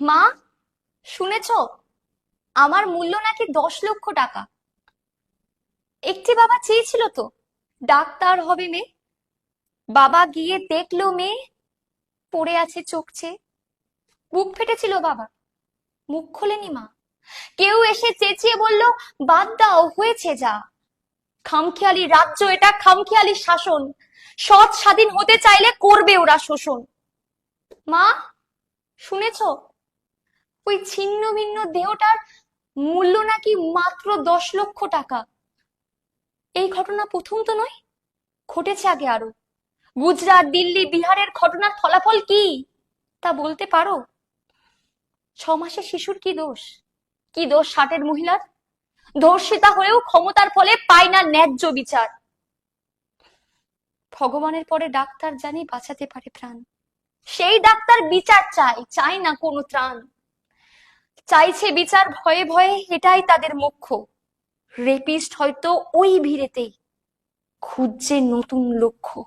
মা, শুনেছো? আমার মূল্য নাকি 10 লক্ষ টাকা। একটি বাবা চেয়েছিল তো ডাক্তার হবে মেয়ে। বাবা গিয়ে দেখলো মেয়ে পড়ে আছে চোখ চেয়ে। বুক ফেটেছিল বাবা, মুখ খোলেনি মা। কেউ এসে চেঁচিয়ে বলল, বাদ দাও, হয়েছে যা। খামখেয়ালি রাজ্য এটা, খামখেয়ালি শাসন। সৎ স্বাধীন হতে চাইলে করবে ওরা শোষণ। মা, শুনেছো? ওই ছিন্ন ভিন্ন দেহটার মূল্য নাকি মাত্র 10 লক্ষ টাকা। এই ঘটনা প্রথম তো নয়, ঘটেছে আগে আরো। গুজরাট, দিল্লি, বিহারের ঘটনার ফলাফল কি তা বলতে পারো? 6 মাসের শিশুর কি দোষ? কি দোষ 60-এর মহিলার? ধর্ষিতা হয়েও ক্ষমতার ফলে পায় না ন্যায্য বিচার। ভগবানের পরে ডাক্তার জানি বাঁচাতে পারে প্রাণ। সেই ডাক্তার বিচার চায়, চায় না কোনো ত্রাণ। চাইছে বিচার ভয়ে ভয়ে, এটাই তাদের মোক্ষ। রেপিস্ট হয়তো ওই ভিড়েতেই খুঁজছে নতুন লক্ষ্য।